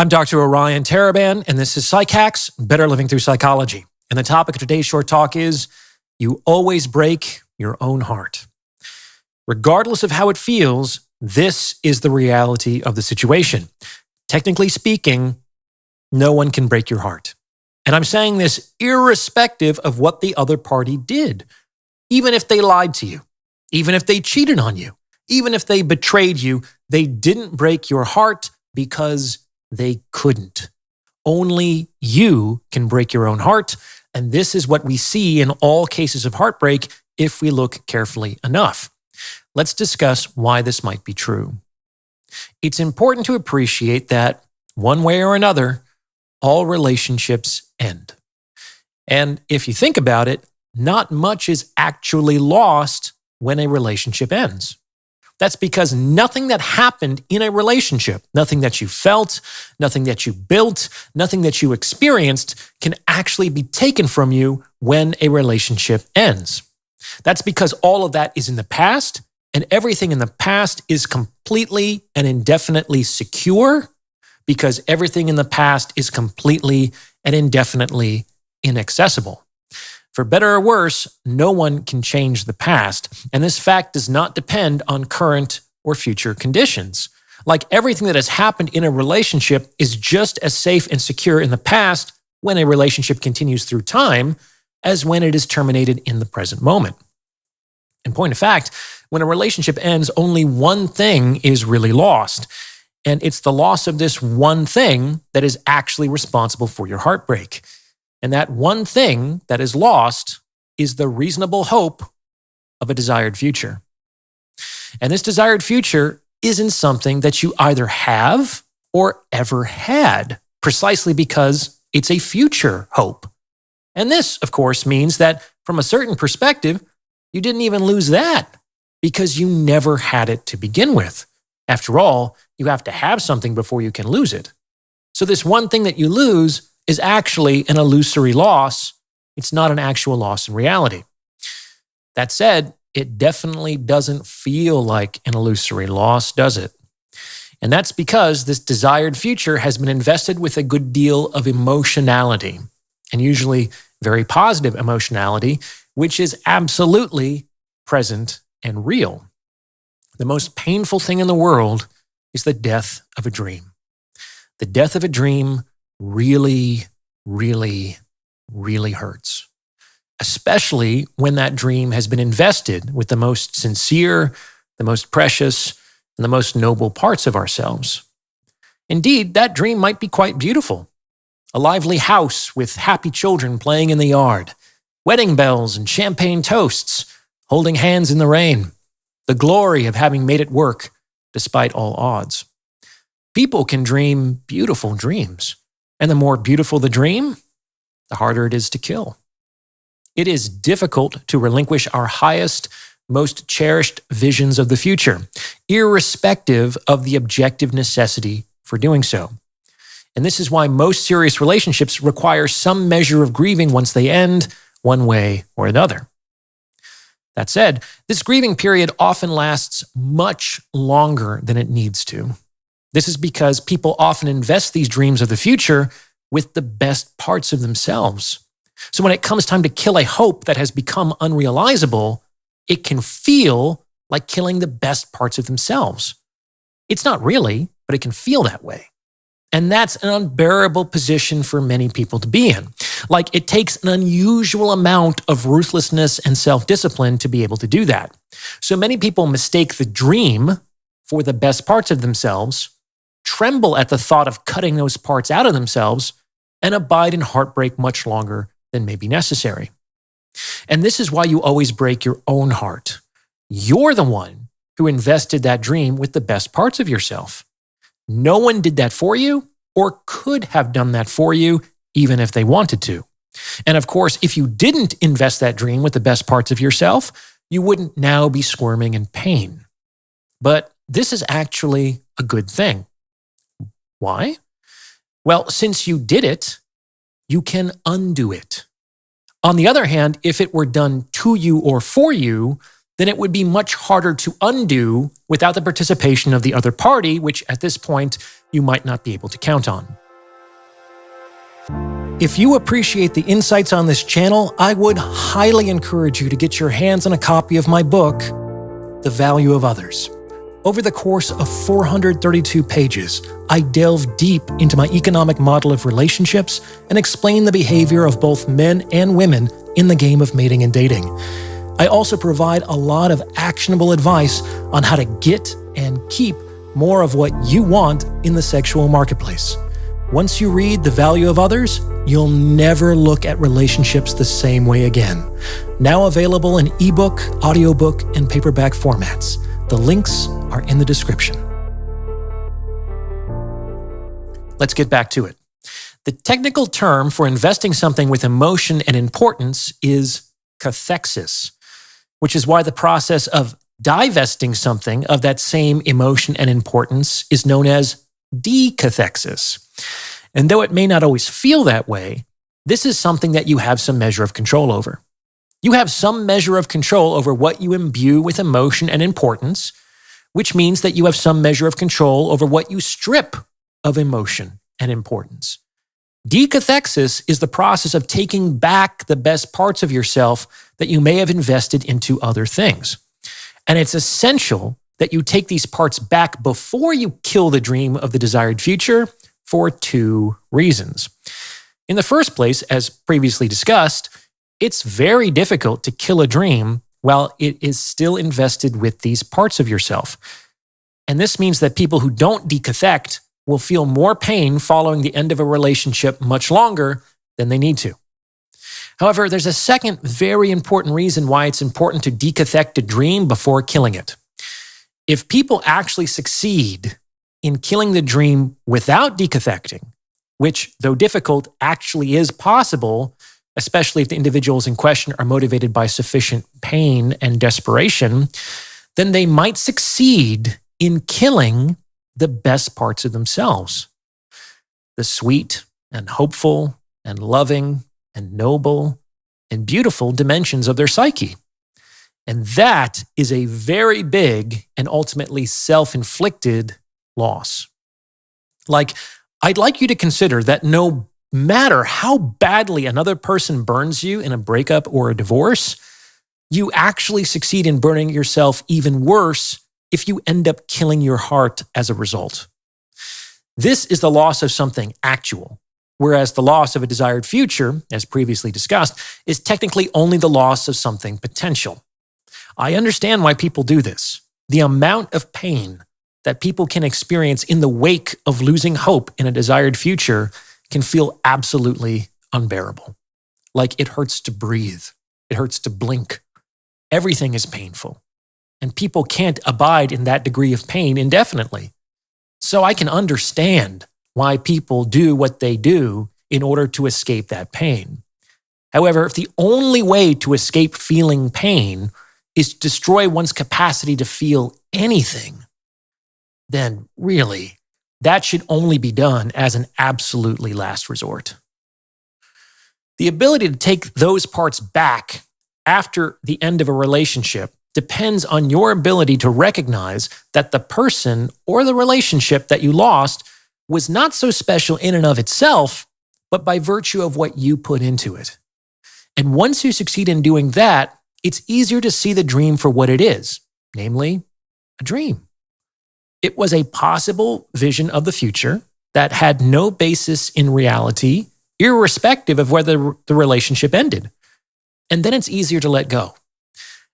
I'm Dr. Orion Taraban, and this is PsycHacks, Better Living Through Psychology. And the topic of today's short talk is, you always break your own heart. Regardless of how it feels, this is the reality of the situation. Technically speaking, no one can break your heart. And I'm saying this irrespective of what the other party did. Even if they lied to you, even if they cheated on you, even if they betrayed you, they didn't break your heart because they couldn't. Only you can break your own heart. And this is what we see in all cases of heartbreak if we look carefully enough. Let's discuss why this might be true. It's important to appreciate that one way or another, all relationships end. And if you think about it, not much is actually lost when a relationship ends. That's because nothing that happened in a relationship, nothing that you felt, nothing that you built, nothing that you experienced can actually be taken from you when a relationship ends. That's because all of that is in the past, and everything in the past is completely and indefinitely secure because everything in the past is completely and indefinitely inaccessible. For better or worse, no one can change the past, and this fact does not depend on current or future conditions. Like everything that has happened in a relationship is just as safe and secure in the past when a relationship continues through time as when it is terminated in the present moment. In point of fact, when a relationship ends, only one thing is really lost, and it's the loss of this one thing that is actually responsible for your heartbreak. And that one thing that is lost is the reasonable hope of a desired future. And this desired future isn't something that you either have or ever had, precisely because it's a future hope. And this, of course, means that from a certain perspective, you didn't even lose that because you never had it to begin with. After all, you have to have something before you can lose it. So this one thing that you lose is actually an illusory loss. It's not an actual loss in reality. That said, it definitely doesn't feel like an illusory loss, does it? And that's because this desired future has been invested with a good deal of emotionality, and usually very positive emotionality, which is absolutely present and real. The most painful thing in the world is the death of a dream. The death of a dream really, really, really hurts, especially when that dream has been invested with the most sincere, the most precious, and the most noble parts of ourselves. Indeed, that dream might be quite beautiful. A lively house with happy children playing in the yard, wedding bells and champagne toasts, holding hands in the rain, the glory of having made it work despite all odds. People can dream beautiful dreams. And the more beautiful the dream, the harder it is to kill. It is difficult to relinquish our highest, most cherished visions of the future, irrespective of the objective necessity for doing so. And this is why most serious relationships require some measure of grieving once they end, one way or another. That said, this grieving period often lasts much longer than it needs to. This is because people often invest these dreams of the future with the best parts of themselves. So when it comes time to kill a hope that has become unrealizable, it can feel like killing the best parts of themselves. It's not really, but it can feel that way. And that's an unbearable position for many people to be in. Like it takes an unusual amount of ruthlessness and self-discipline to be able to do that. So many people mistake the dream for the best parts of themselves, tremble at the thought of cutting those parts out of themselves, and abide in heartbreak much longer than may be necessary. And this is why you always break your own heart. You're the one who invested that dream with the best parts of yourself. No one did that for you or could have done that for you, even if they wanted to. And of course, if you didn't invest that dream with the best parts of yourself, you wouldn't now be squirming in pain. But this is actually a good thing. Why? Well, since you did it, you can undo it. On the other hand, if it were done to you or for you, then it would be much harder to undo without the participation of the other party, which at this point you might not be able to count on. If you appreciate the insights on this channel, I would highly encourage you to get your hands on a copy of my book, The Value of Others. Over the course of 432 pages, I delve deep into my economic model of relationships and explain the behavior of both men and women in the game of mating and dating. I also provide a lot of actionable advice on how to get and keep more of what you want in the sexual marketplace. Once you read The Value of Others, you'll never look at relationships the same way again. Now available in ebook, audiobook, and paperback formats. The links are in the description. Let's get back to it. The technical term for investing something with emotion and importance is cathexis, which is why the process of divesting something of that same emotion and importance is known as decathexis. And though it may not always feel that way, this is something that you have some measure of control over. You have some measure of control over what you imbue with emotion and importance, which means that you have some measure of control over what you strip of emotion and importance. Decathexis is the process of taking back the best parts of yourself that you may have invested into other things. And it's essential that you take these parts back before you kill the dream of the desired future for two reasons. In the first place, as previously discussed, it's very difficult to kill a dream while it is still invested with these parts of yourself. And this means that people who don't decathect will feel more pain following the end of a relationship much longer than they need to. However, there's a second very important reason why it's important to decathect a dream before killing it. If people actually succeed in killing the dream without decathecting, which, though difficult, actually is possible, especially if the individuals in question are motivated by sufficient pain and desperation, then they might succeed in killing the best parts of themselves. The sweet and hopeful and loving and noble and beautiful dimensions of their psyche. And that is a very big and ultimately self-inflicted loss. I'd like you to consider that no matter how badly another person burns you in a breakup or a divorce, you actually succeed in burning yourself even worse if you end up killing your heart as a result. This is the loss of something actual, whereas the loss of a desired future, as previously discussed, is technically only the loss of something potential. I understand why people do this. The amount of pain that people can experience in the wake of losing hope in a desired future can feel absolutely unbearable. Like it hurts to breathe. It hurts to blink. Everything is painful. And people can't abide in that degree of pain indefinitely. So I can understand why people do what they do in order to escape that pain. However, if the only way to escape feeling pain is to destroy one's capacity to feel anything, then really, that should only be done as an absolutely last resort. The ability to take those parts back after the end of a relationship depends on your ability to recognize that the person or the relationship that you lost was not so special in and of itself, but by virtue of what you put into it. And once you succeed in doing that, it's easier to see the dream for what it is, namely a dream. It was a possible vision of the future that had no basis in reality, irrespective of whether the relationship ended. And then it's easier to let go.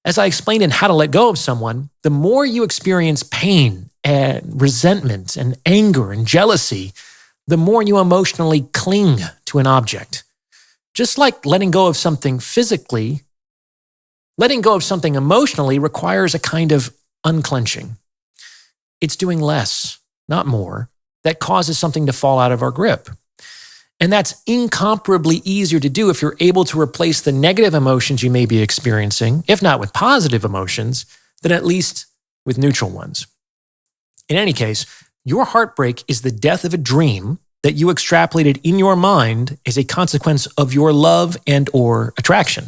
As I explained in How to Let Go of Someone, the more you experience pain and resentment and anger and jealousy, the more you emotionally cling to an object. Just like letting go of something physically, letting go of something emotionally requires a kind of unclenching. It's doing less, not more, that causes something to fall out of our grip. And that's incomparably easier to do if you're able to replace the negative emotions you may be experiencing, if not with positive emotions, then at least with neutral ones. In any case, your heartbreak is the death of a dream that you extrapolated in your mind as a consequence of your love and or attraction.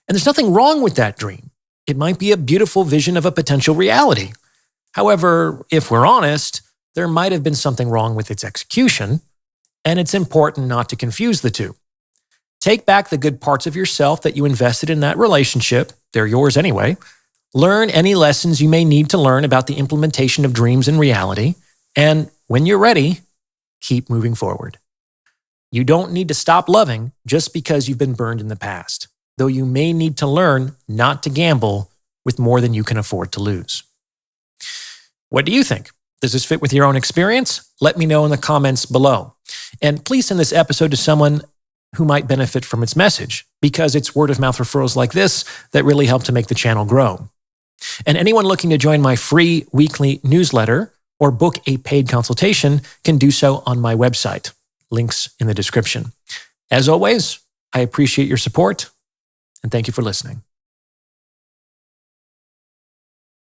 And there's nothing wrong with that dream. It might be a beautiful vision of a potential reality. However, if we're honest, there might have been something wrong with its execution, and it's important not to confuse the two. Take back the good parts of yourself that you invested in that relationship. They're yours anyway. Learn any lessons you may need to learn about the implementation of dreams in reality. And when you're ready, keep moving forward. You don't need to stop loving just because you've been burned in the past, though you may need to learn not to gamble with more than you can afford to lose. What do you think? Does this fit with your own experience? Let me know in the comments below. And please send this episode to someone who might benefit from its message, because it's word of mouth referrals like this that really help to make the channel grow. And anyone looking to join my free weekly newsletter or book a paid consultation can do so on my website. Links in the description. As always, I appreciate your support, and thank you for listening.